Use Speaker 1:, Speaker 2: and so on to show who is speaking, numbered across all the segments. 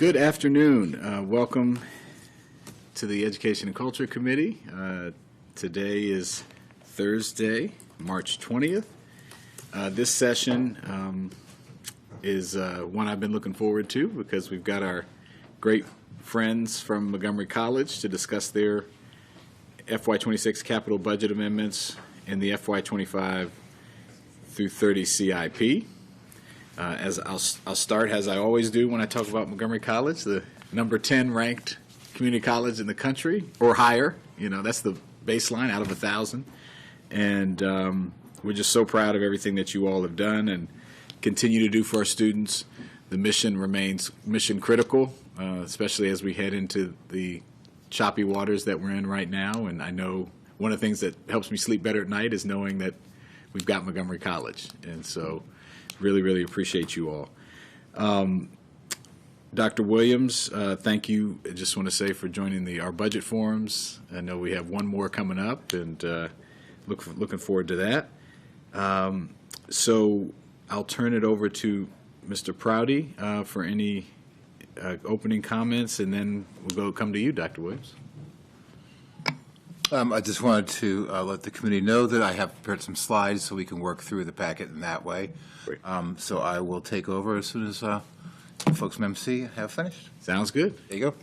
Speaker 1: Good afternoon. Welcome to the Education and Culture Committee. Today is Thursday, March 20th. This session is one I've been looking forward to because we've got our great friends from Montgomery College to discuss their FY26 capital budget amendments and the FY25 through 30 CIP. As I'll start, as I always do when I talk about Montgomery College, the number 10 ranked community college in the country, or higher. You know, that's the baseline out of 1,000. And we're just so proud of everything that you all have done and continue to do for our students. The mission remains mission critical, especially as we head into the choppy waters that we're in right now. And I know one of the things that helps me sleep better at night is knowing that we've got Montgomery College. And so really appreciate you all. Dr. Williams, thank you. I just want to say for joining our budget forums. I know we have one more coming up, and looking forward to that. So I'll turn it over to Mr. Prouty for any opening comments, and then we'll come to you, Dr. Williams.
Speaker 2: I just wanted to let the committee know that I have prepared some slides so we can work through the packet in that way. So I will take over as soon as folks from MC have finished.
Speaker 1: Sounds good.
Speaker 2: There you go.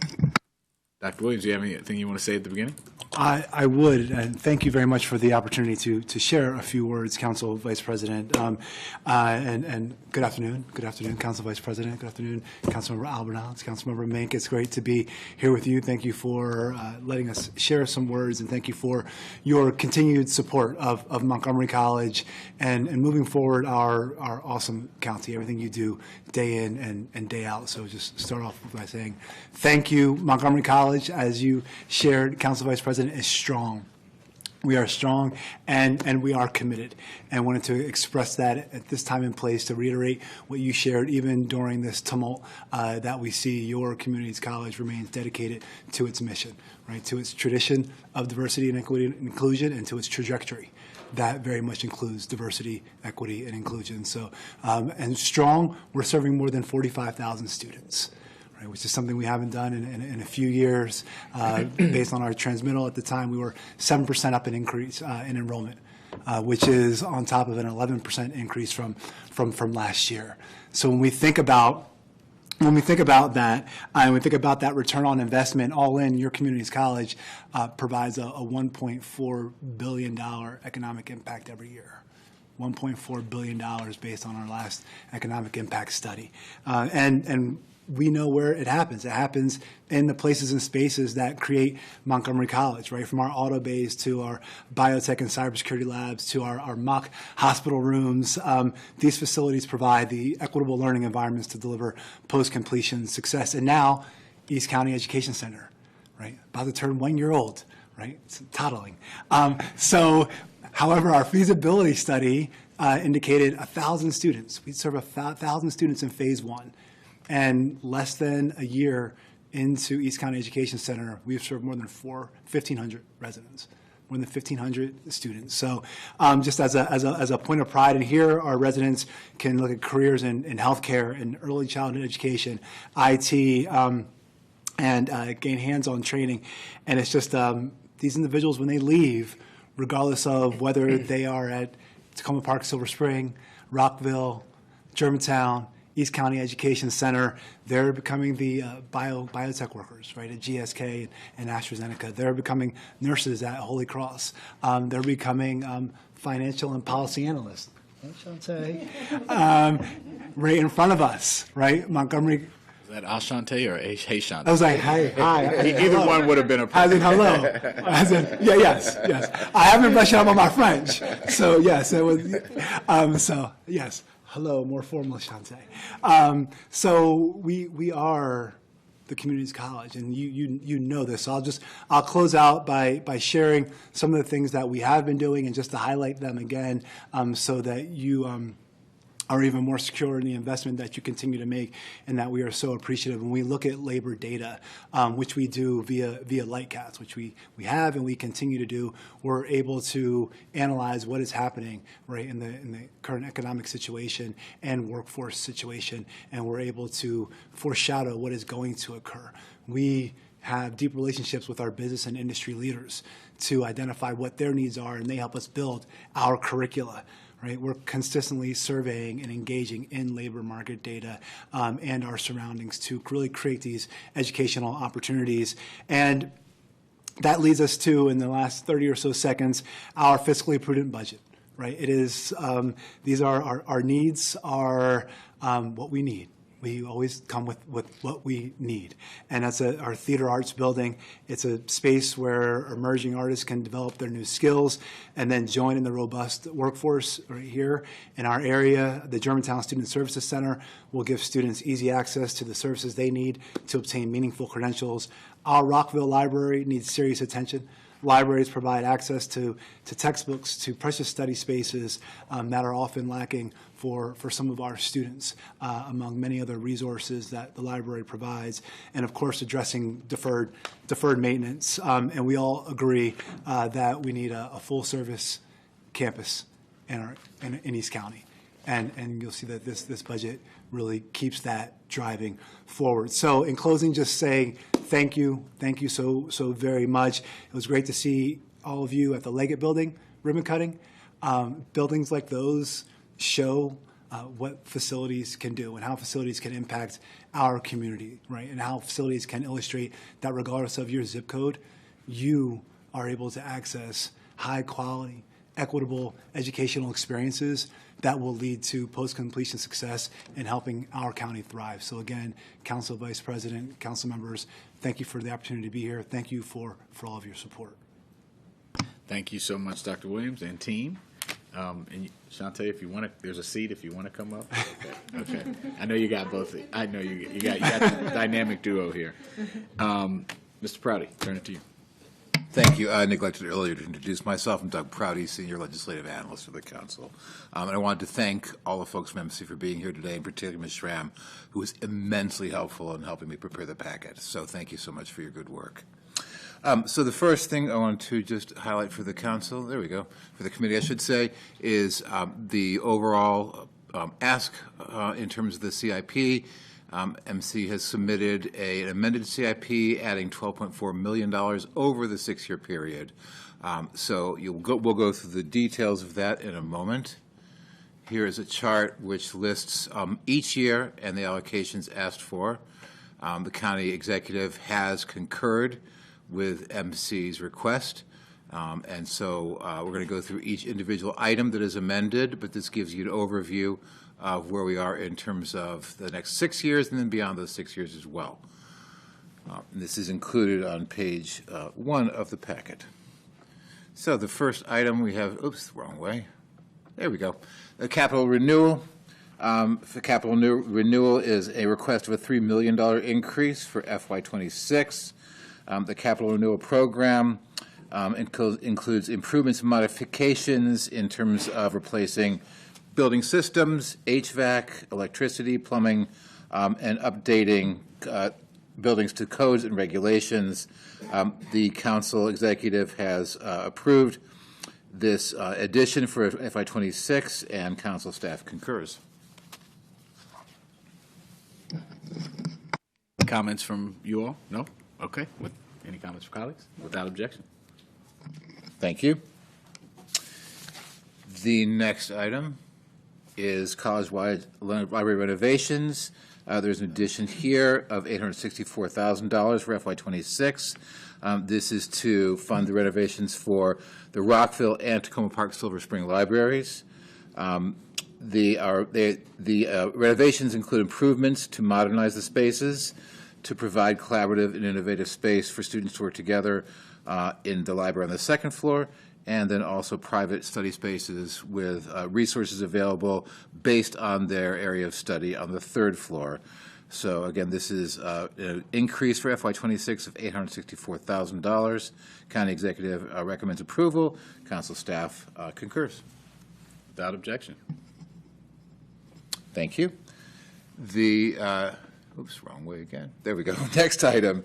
Speaker 1: Dr. Williams, do you have anything you want to say at the beginning?
Speaker 3: I would, and thank you very much for the opportunity to share a few words, Council Vice President. And good afternoon. Good afternoon, Council Vice President. Good afternoon, Councilmember Albernaz, Councilmember Mink. It's great to be here with you. Thank you for letting us share some words, and thank you for your continued support of Montgomery College and moving forward our awesome county, everything you do day in and day out. So just start off by saying thank you. Montgomery College, as you shared, Council Vice President, is strong. We are strong and we are committed, and wanted to express that at this time and place to reiterate what you shared even during this tumult that we see. Your community's college remains dedicated to its mission, right, to its tradition of diversity and equity and inclusion, and to its trajectory that very much includes diversity, equity, and inclusion. So, and strong, we're serving more than 45,000 students, right, which is something we haven't done in a few years. Based on our transmittal at the time, we were 7% up in increase in enrollment, which is on top of an 11% increase from last year. So when we think about that, and we think about that return on investment, all in, your community's college provides a $1.4 billion economic impact every year. $1.4 billion based on our last economic impact study. And we know where it happens. It happens in the places and spaces that create Montgomery College, right? From our auto bays to our biotech and cybersecurity labs to our mock hospital rooms. These facilities provide the equitable learning environments to deliver post-completion success. And now, East County Education Center, right? About to turn 1 year old, right? It's toddling. However, our feasibility study indicated 1,000 students. We'd serve 1,000 students in phase 1. And less than a year into East County Education Center, we've served more than 1,500 residents, more than 1,500 students. So just as a point of pride, and here our residents can look at careers in healthcare and early childhood education, IT, and gain hands-on training. And it's just these individuals, when they leave, regardless of whether they are at Tacoma Park, Silver Spring, Rockville, Germantown, East County Education Center, they're becoming the biotech workers, right, at GSK and AstraZeneca. They're becoming nurses at Holy Cross. They're becoming financial and policy analysts. Ashante, right in front of us, right? Montgomery.
Speaker 1: Is that Ashante or Hayshante?
Speaker 3: I was like, hi.
Speaker 1: Either one would have been appropriate.
Speaker 3: As in hello. As in, yes. I haven't brushed up on my French, so yes, it was. So yes. Hello, more formal, Shante. So we are the community's college, and you know this. So I'll close out by sharing some of the things that we have been doing, and just to highlight them again, so that you are even more secure in the investment that you continue to make, and that we are so appreciative. When we look at labor data, which we do via Lightcats, which we have and we continue to do, we're able to analyze what is happening right in the current economic situation and workforce situation, and we're able to foreshadow what is going to occur. We have deep relationships with our business and industry leaders to identify what their needs are, and they help us build our curricula. Right, we're consistently surveying and engaging in labor market data and our surroundings to really create these educational opportunities. And that leads us to, in the last 30 or so seconds, our fiscally prudent budget. Right, it is these are our needs are what we need. We always come with what we need. And that's our theater arts building. It's a space where emerging artists can develop their new skills and then join in the robust workforce right here. In our area, the Germantown Student Services Center will give students easy access to the services they need to obtain meaningful credentials. Our Rockville Library needs serious attention. Libraries provide access to textbooks, to precious study spaces that are often lacking for some of our students, among many other resources that the library provides, and of course addressing deferred maintenance. And we all agree that we need a full-service campus in East County. And you'll see that this budget really keeps that driving forward. So in closing, just saying thank you so very much. It was great to see all of you at the Leggett Building ribbon cutting. Buildings like those show what facilities can do and how facilities can impact our community, right? And how facilities can illustrate that regardless of your zip code, you are able to access high quality, equitable educational experiences that will lead to post-completion success in helping our county thrive. So again, Council Vice President, council members, thank you for the opportunity to be here. Thank you for all of your support.
Speaker 1: Thank you so much, Dr. Williams and team. And Shantae, if you want to, there's a seat if you want to come up. Okay. I know you got both. I know you got the dynamic duo here. Mr. Prouty, turn it to you.
Speaker 2: Thank you. I neglected earlier to introduce myself. I'm Doug Prouty, Senior Legislative Analyst for the Council. And I wanted to thank all the folks from MC for being here today, in particular Ms. Schramm, who was immensely helpful in helping me prepare the packet. So thank you so much for your good work. So the first thing I want to just highlight for the Council, there we go, for the committee, I should say, is the overall ask in terms of the CIP. MC has submitted an amended CIP adding $12.4 million over the 6-year period. So we'll go through the details of that in a moment. Here is a chart which lists each year and the allocations asked for. The county executive has concurred with MC's request. And so we're going to go through each individual item that is amended, but this gives you an overview of where we are in terms of the next 6 years and then beyond those 6 years as well. This is included on page 1 of the packet. So the first item we have, oops, wrong way. There we go. The capital renewal. For capital renewal is a request of a $3 million increase for FY26. The capital renewal program includes improvements and modifications in terms of replacing building systems, HVAC, electricity, plumbing, and updating buildings to codes and regulations. The council executive has approved this addition for FY26, and council staff concurs.
Speaker 1: Comments from you all? No? Okay. Any comments from colleagues? Without objection.
Speaker 2: Thank you. The next item is college-wide library renovations. There's an addition here of $864,000 for FY26. This is to fund the renovations for the Rockville and Tacoma Park Silver Spring libraries. The renovations include improvements to modernize the spaces, to provide collaborative and innovative space for students to work together in the library on the second floor, and then also private study spaces with resources available based on their area of study on the third floor. So again, this is an increase for FY26 of $864,000. County executive recommends approval. Council staff concurs.
Speaker 1: Without objection.
Speaker 2: Thank you. The, oops, wrong way again. There we go. Next item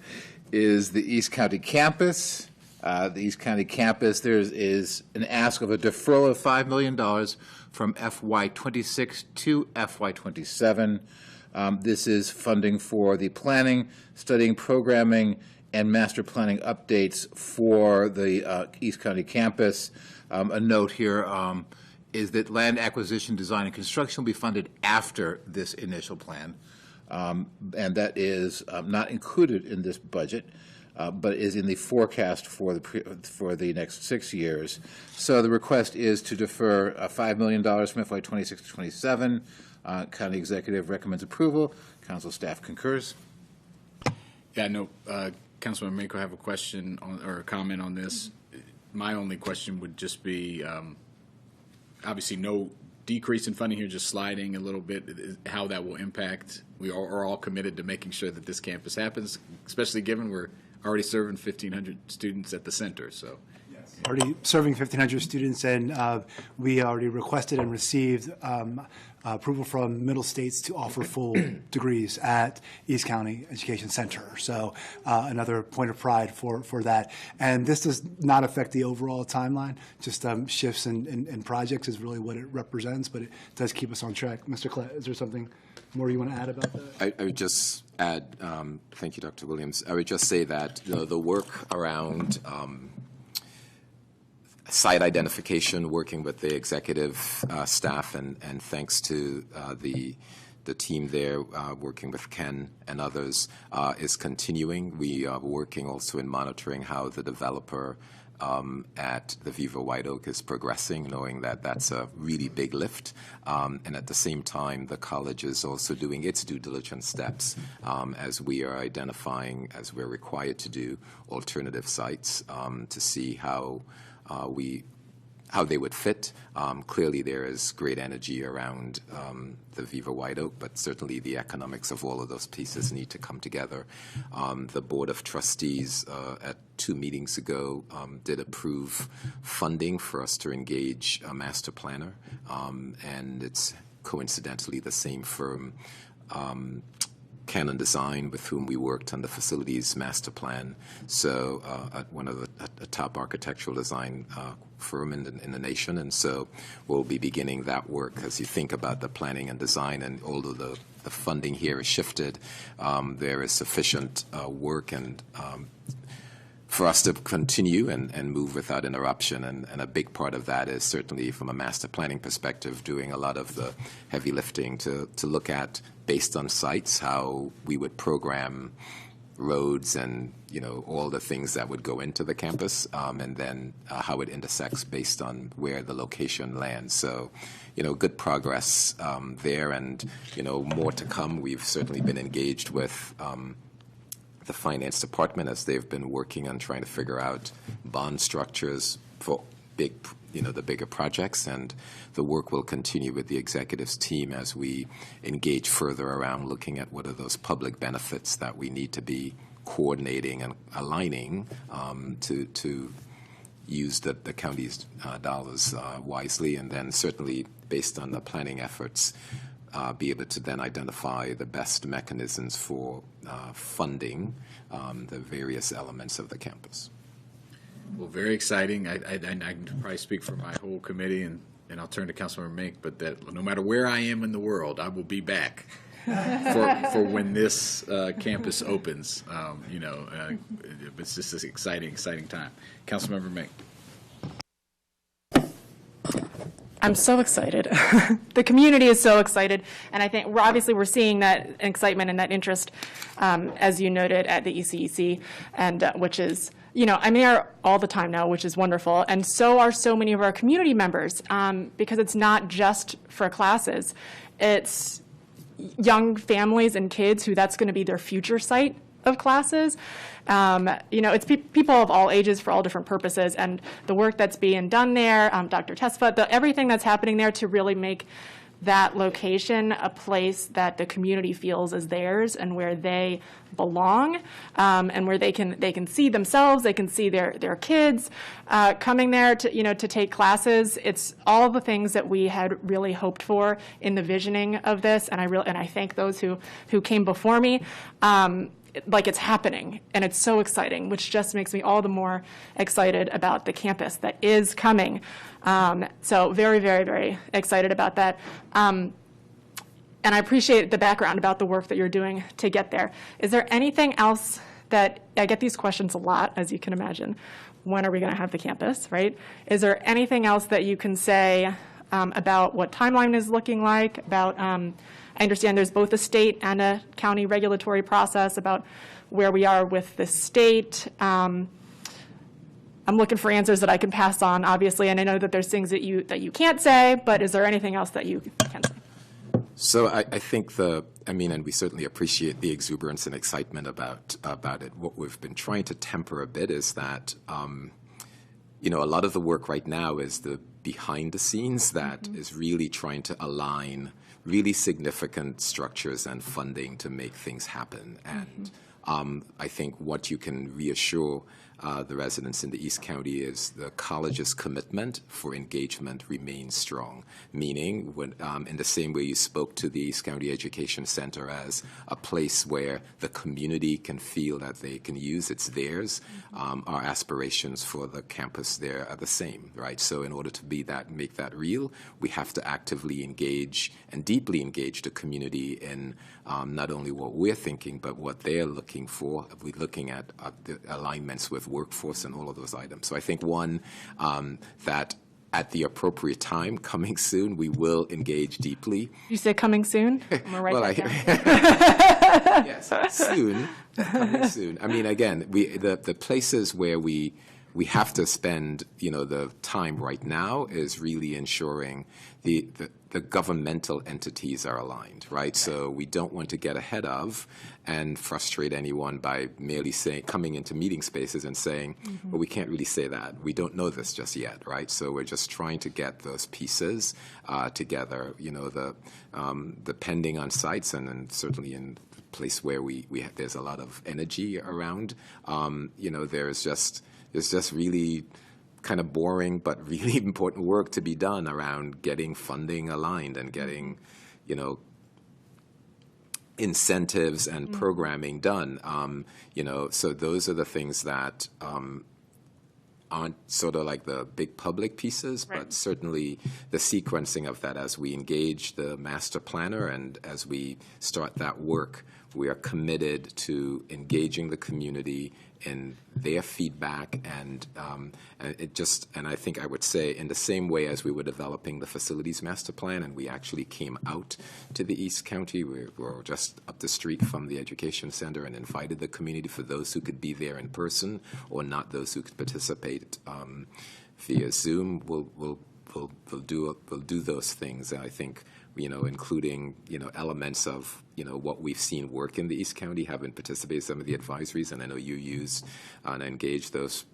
Speaker 2: is the East County campus. The East County campus, there is an ask of a deferral of $5 million from FY26 to FY27. This is funding for the planning, studying, programming, and master planning updates for the East County campus. A note here is that land acquisition, design, and construction will be funded after this initial plan, and that is not included in this budget, but is in the forecast for the next 6 years. So the request is to defer $5 million from FY26 to 27. County Executive recommends approval. Council staff concurs.
Speaker 1: Yeah, no, Councilman Mako, have a question or a comment on this. My only question would just be, obviously no decrease in funding here, just sliding a little bit, how that will impact. We are all committed to making sure that this campus happens, especially given we're already serving 1,500 students at the center, so.
Speaker 3: Yes. Already serving 1,500 students, and we already requested and received approval from middle states to offer full degrees at East County Education Center. So another point of pride for that. And this does not affect the overall timeline, just shifts in projects is really what it represents, but it does keep us on track. Mr. Klett, is there something more you want to add about that?
Speaker 4: I would just add, thank you, Dr. Williams. I would just say that the work around site identification, working with the executive staff, and thanks to the team there, working with Ken and others, is continuing. We are working also in monitoring how the developer at the Viva White Oak is progressing, knowing that that's a really big lift. And at the same time, the college is also doing its due diligence steps as we are identifying, as we're required to do, alternative sites to see how they would fit. Clearly, there is great energy around the Viva White Oak, but certainly the economics of all of those pieces need to come together. The Board of Trustees at 2 meetings ago did approve funding for us to engage a master planner, and it's coincidentally the same firm, Canon Design, with whom we worked on the facilities master plan. So at one of the top architectural design firm in the nation, and so we'll be beginning that work. As you think about the planning and design, and although the funding here is shifted, there is sufficient work and for us to continue and move without interruption. And a big part of that is certainly from a master planning perspective, doing a lot of the heavy lifting to look at, based on sites, how we would program roads and, all the things that would go into the campus, and then how it intersects based on where the location lands. So, good progress there, and, more to come. We've certainly been engaged with the finance department as they've been working on trying to figure out bond structures for the bigger projects, and the work will continue with the executives team as we engage further around looking at what are those public benefits that we need to be coordinating and aligning to use the county's dollars wisely, and then certainly based on the planning efforts, be able to then identify the best mechanisms for funding the various elements of the campus.
Speaker 1: Well, very exciting. I can probably speak for my whole committee, and I'll turn to Councilmember Mink, but that no matter where I am in the world, I will be back for when this campus opens. It's just an exciting time. Councilmember Mink.
Speaker 5: I'm so excited. The community is so excited, and I think we're seeing that excitement and that interest, as you noted, at the ECEC, and which is, I'm there all the time now, which is wonderful, and so are so many of our community members, because it's not just for classes. It's young families and kids who that's going to be their future site of classes. It's people of all ages for all different purposes, and the work that's being done there, Dr. Tesfa, everything that's happening there to really make that location a place that the community feels is theirs and where they belong, and where they can see themselves, they can see their kids coming there to take classes. It's all the things that we had really hoped for in the visioning of this, and I thank those who came before me. Like it's happening, and it's so exciting, which just makes me all the more excited about the campus that is coming. So very, very, very excited about that. And I appreciate the background about the work that you're doing to get there. Is there anything else that, I get these questions a lot, as you can imagine. When are we going to have the campus, right? Is there anything else that you can say about what timeline is looking like, about I understand there's both a state and a county regulatory process about where we are with the state. I'm looking for answers that I can pass on, obviously, and I know that there's things that you can't say, but is there anything else that you can say?
Speaker 4: So I think and we certainly appreciate the exuberance and excitement about it. What we've been trying to temper a bit is that, a lot of the work right now is the behind the scenes that is really trying to align really significant structures and funding to make things happen. And I think what you can reassure the residents in the East County is the college's commitment for engagement remains strong, meaning when, in the same way you spoke to the East County Education Center as a place where the community can feel that they can use it's theirs, our aspirations for the campus there are the same, right? So in order to make that real, we have to actively engage and deeply engage the community in not only what we're thinking, but what they're looking for. We're looking at the alignments with workforce and all of those items. So I think one, that at the appropriate time, coming soon, we will engage deeply.
Speaker 5: You say coming soon? I'm gonna write that down.
Speaker 4: Yes, soon, coming soon. I mean, again, the places where we have to spend, the time right now is really ensuring the governmental entities are aligned, right? So we don't want to get ahead of and frustrate anyone by merely coming into meeting spaces and saying, well, we can't really say that. We don't know this just yet, right? So we're just trying to get those pieces together, depending on sites and certainly in a place where there's a lot of energy around, there's just really kind of boring but really important work to be done around getting funding aligned and getting, incentives and programming done. So those are the things that aren't sort of like the big public pieces,
Speaker 5: Right.
Speaker 4: but certainly the sequencing of that as we engage the master planner and as we start that work, we are committed to engaging the community in their feedback and I think I would say in the same way as we were developing the facilities master plan and we actually came out to the East County, we were just up the street from the education center and invited the community for those who could be there in person or not those who could participate via Zoom. We'll do those things. And I think, including, elements of, what we've seen work in the East County, having participated in some of the advisories, and I know you used and engaged those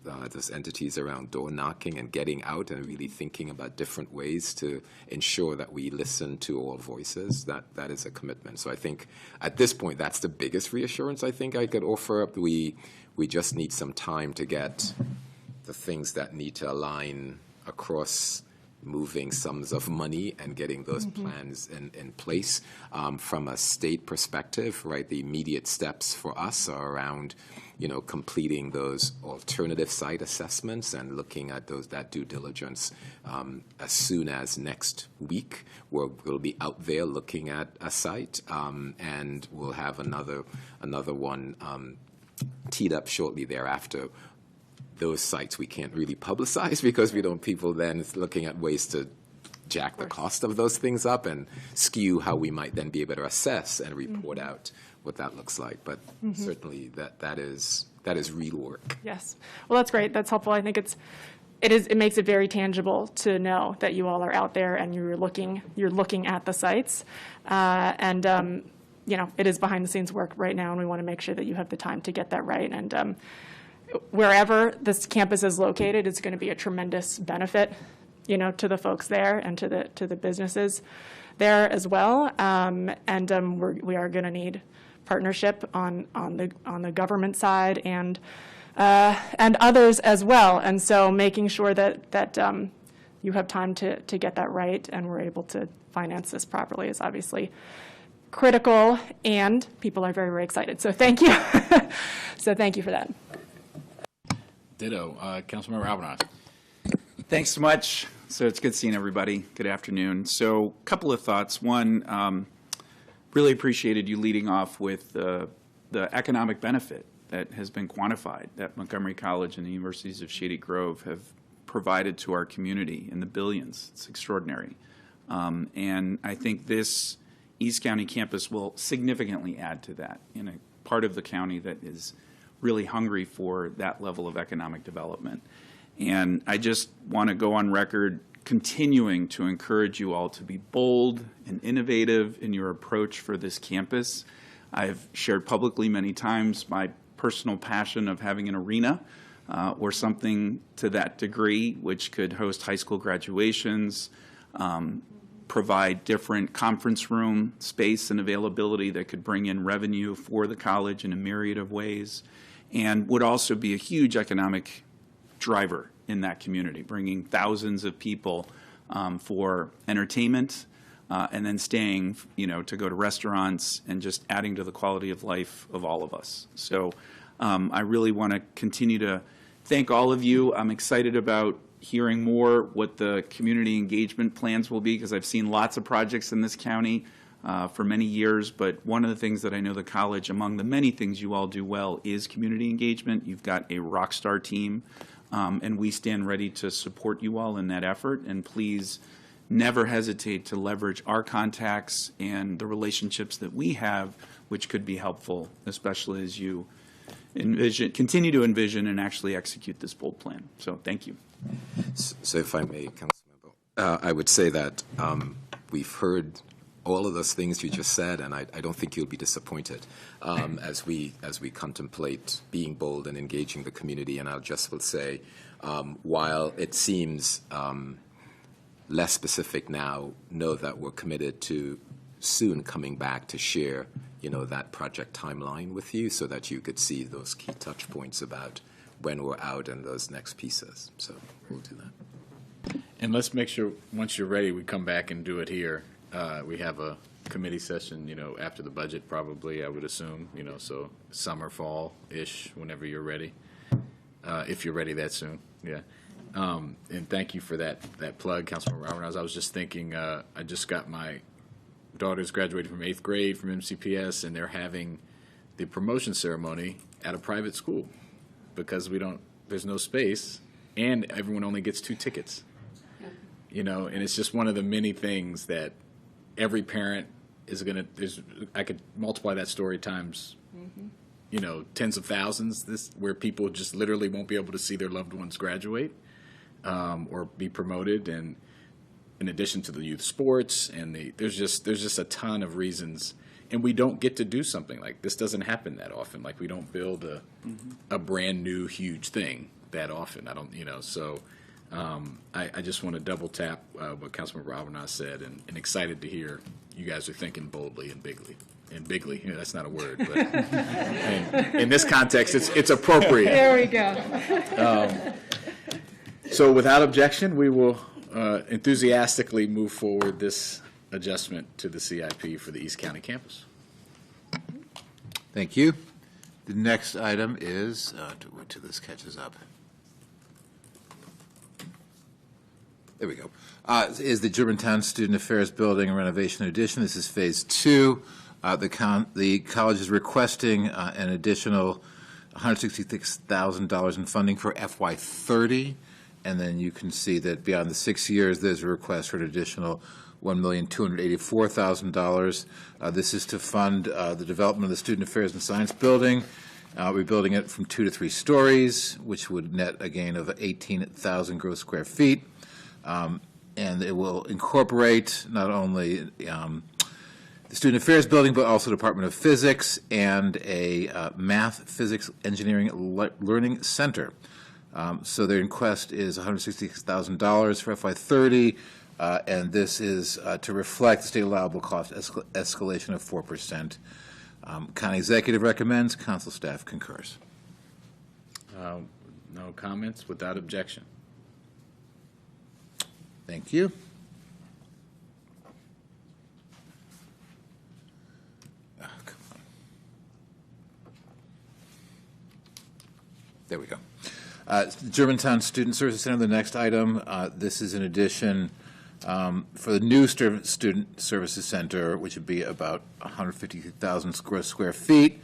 Speaker 4: entities around door knocking and getting out and really thinking about different ways to ensure that we listen to all voices. That is a commitment. So I think at this point, that's the biggest reassurance I think I could offer up. We just need some time to get the things that need to align across moving sums of money and getting those plans in place. From a state perspective, right, the immediate steps for us are around, completing those alternative site assessments and looking at that due diligence as soon as next week. We'll be out there looking at a site, and we'll have another one teed up shortly thereafter. Those sites we can't really publicize because people then is looking at ways to jack the cost of those things up and skew how we might then be able to assess and report out what that looks like. But certainly that is real work.
Speaker 5: Yes. Well, that's great. That's helpful. I think it makes it very tangible to know that you all are out there and you're looking at the sites. It is behind the scenes work right now, and we want to make sure that you have the time to get that right. And wherever this campus is located, it's going to be a tremendous benefit, to the folks there and to the businesses there as well. We are going to need partnership on the government side and others as well. And so making sure that you have time to get that right and we're able to finance this properly is obviously critical, and people are very, very excited. So thank you. So thank you for that.
Speaker 1: Ditto. Councilmember Albanese.
Speaker 6: Thanks so much. So it's good seeing everybody. Good afternoon. So a couple of thoughts. One, really appreciated you leading off with the economic benefit that has been quantified that Montgomery College and the universities of Shady Grove have provided to our community in the billions. It's extraordinary. And I think this East County campus will significantly add to that in a part of the county that is really hungry for that level of economic development. And I just want to go on record continuing to encourage you all to be bold and innovative in your approach for this campus. I've shared publicly many times my personal passion of having an arena or something to that degree, which could host high school graduations, provide different conference room space and availability that could bring in revenue for the college in a myriad of ways, and would also be a huge economic driver in that community, bringing thousands of people for entertainment and then staying, to go to restaurants and just adding to the quality of life of all of us. So I really want to continue to thank all of you. I'm excited about hearing more what the community engagement plans will be, because I've seen lots of projects in this county for many years, but one of the things that I know the college, among the many things you all do well, is community engagement. You've got a rock star team, and we stand ready to support you all in that effort, and please never hesitate to leverage our contacts and the relationships that we have, which could be helpful, especially as you continue to envision and actually execute this bold plan. So thank you.
Speaker 4: So if I may, Councilmember, I would say that we've heard all of those things you just said, and I don't think you'll be disappointed as we contemplate being bold and engaging the community. And I just will say, while it seems less specific now, know that we're committed to soon coming back to share, that project timeline with you so that you could see those key touch points about when we're out and those next pieces. So we'll do that.
Speaker 1: And let's make sure once you're ready, we come back and do it here. We have a committee session, after the budget probably, I would assume, so summer, fall-ish, whenever you're ready, if you're ready that soon, yeah. And thank you for that plug, Councilman Robert. I was just thinking, I just got my daughter's graduated from 8th grade from MCPS, and they're having the promotion ceremony at a private school because there's no space, and everyone only gets 2 tickets. And it's just one of the many things that every parent is I could multiply that story times, tens of thousands, where people just literally won't be able to see their loved ones graduate or be promoted. And in addition to the youth sports and there's just a ton of reasons. And we don't get to do something like this. Doesn't happen that often. Like, we don't build a brand new huge thing that often. I don't, so I just want to double tap what Councilman Robinaz said, and excited to hear you guys are thinking boldly and bigly. And bigly, that's not a word, but in this context, it's appropriate.
Speaker 5: There we go.
Speaker 1: So without objection, we will enthusiastically move forward this adjustment to the CIP for the East County campus.
Speaker 2: Thank you. The next item is, wait till this catches up. There we go. Is the Germantown Student Affairs Building and Renovation Addition. This is Phase 2. The college is requesting an additional $166,000 in funding for FY30, and then you can see that beyond the 6 years, there's a request for an additional $1,284,000. This is to fund the development of the Student Affairs and Science Building. We're building it from 2 to 3 stories, which would net a gain of 18,000 gross square feet. And it will incorporate not only the Student Affairs Building, but also the Department of Physics and a Math, Physics, Engineering Learning Center. So their request is $166,000 for FY30. and this is to reflect the state allowable cost escalation of 4%. County Executive recommends, Council staff concurs.
Speaker 1: No comments, without objection.
Speaker 2: Thank you. Oh, come on. There we go. Germantown Student Services Center, the next item. This is in addition for the new Student Services Center, which would be about 150,000 square feet.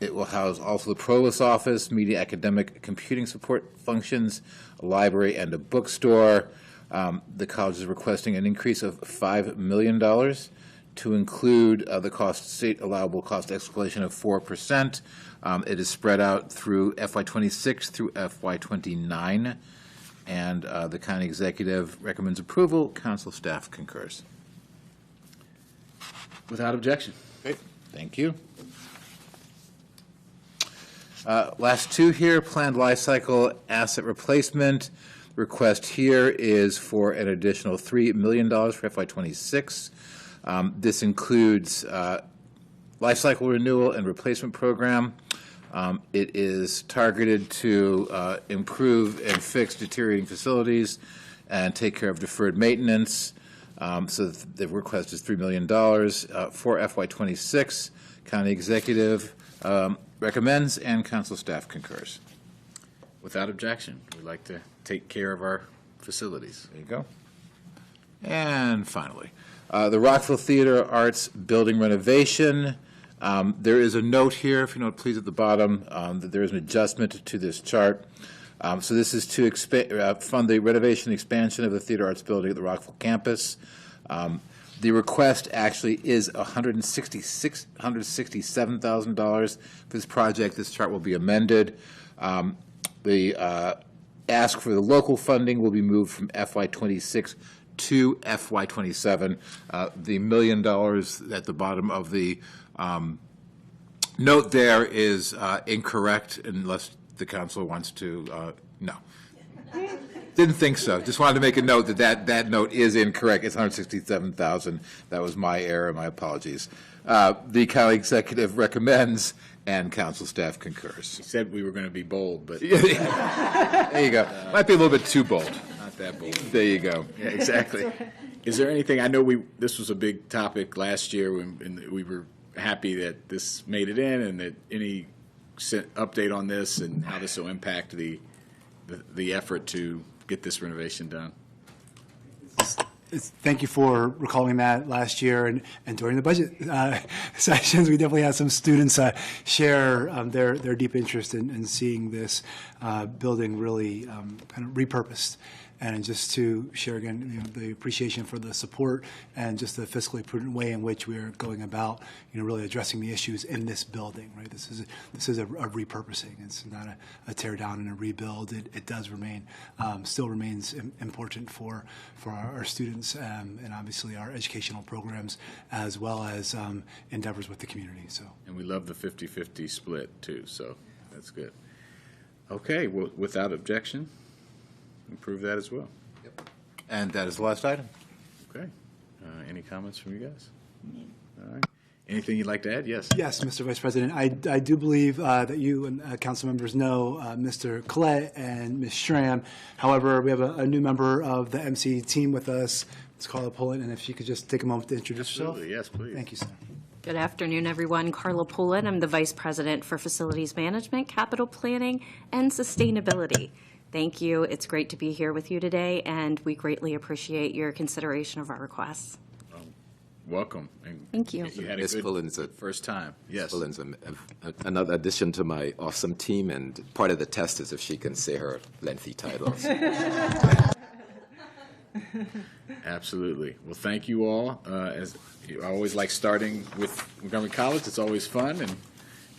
Speaker 2: It will house also the provost office, media, academic, computing support functions, a library, and a bookstore. The college is requesting an increase of $5 million to include the state allowable cost escalation of 4%. It is spread out through FY26 through FY29, and the county executive recommends approval. Council staff concurs.
Speaker 1: Without objection.
Speaker 2: Great, thank you. Last two here, planned life cycle asset replacement. The request here is for an additional $3 million for FY26. This includes life cycle renewal and replacement program. It is targeted to improve and fix deteriorating facilities and take care of deferred maintenance. So the request is $3 million for FY26. County executive recommends, and council staff concurs.
Speaker 1: Without objection. We like to take care of our facilities.
Speaker 2: There you go. And finally, the Rockville Theater Arts Building renovation. There is a note here, if you note, please, at the bottom, that there is an adjustment to this chart. So this is to fund the renovation and expansion of the Theater Arts Building at the Rockville campus. The request actually is $167,000 for this project. This chart will be amended. The ask for the local funding will be moved from FY26 to FY27. The $1 million at the bottom of the note there is incorrect, unless the council wants to, no. Didn't think so. Just wanted to make a note that note is incorrect. It's $167,000. That was my error. My apologies. The county executive recommends, and council staff concurs.
Speaker 1: He said we were going to be bold, but
Speaker 2: There you go. Might be a little bit too bold.
Speaker 1: not that bold.
Speaker 2: There you go.
Speaker 1: Yeah, exactly. Is there anything, I know this was a big topic last year, and we were happy that this made it in, and that any update on this and how this will impact the effort to get this renovation done?
Speaker 3: Thank you for recalling that last year, and during the budget sessions, we definitely had some students share their deep interest in seeing this building really kind of repurposed. And just to share again, the appreciation for the support and just the fiscally prudent way in which we are going about, really addressing the issues in this building. Right, this is a repurposing. It's not a tear down and a rebuild. It does remain, still remains important for our students and obviously our educational programs, as well as endeavors with the community. So.
Speaker 1: And we love the 50-50 split too, so that's good. Okay, well, without objection, approve that as well.
Speaker 2: And that is the last item.
Speaker 1: Okay. Any comments from you guys? All right. Anything you'd like to add? Yes.
Speaker 3: Yes, Mr. Vice President. I do believe that you and council members know Mr. Collette and Ms. Schramm. However, we have a new member of the MC team with us. It's Carla Pullen, and if she could just take a moment to introduce herself.
Speaker 1: Absolutely. Yes, please.
Speaker 3: Thank you, sir.
Speaker 7: Good afternoon, everyone. Carla Pullen. I'm the Vice President for Facilities Management, Capital Planning, and Sustainability. Thank you. It's great to be here with you today, and we greatly appreciate your consideration of our requests.
Speaker 1: Welcome. And
Speaker 7: Thank you.
Speaker 1: You had a
Speaker 4: Ms.
Speaker 1: good
Speaker 4: Pullen's
Speaker 1: first time. Yes.
Speaker 4: Pullen's another addition to my awesome team, and part of the test is if she can say her lengthy titles.
Speaker 1: Absolutely. Well, thank you all. As I always like starting with Montgomery College, it's always fun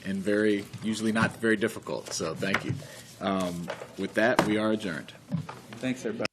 Speaker 1: and usually not very difficult. So thank you. With that, we are adjourned.
Speaker 6: Thanks, everybody.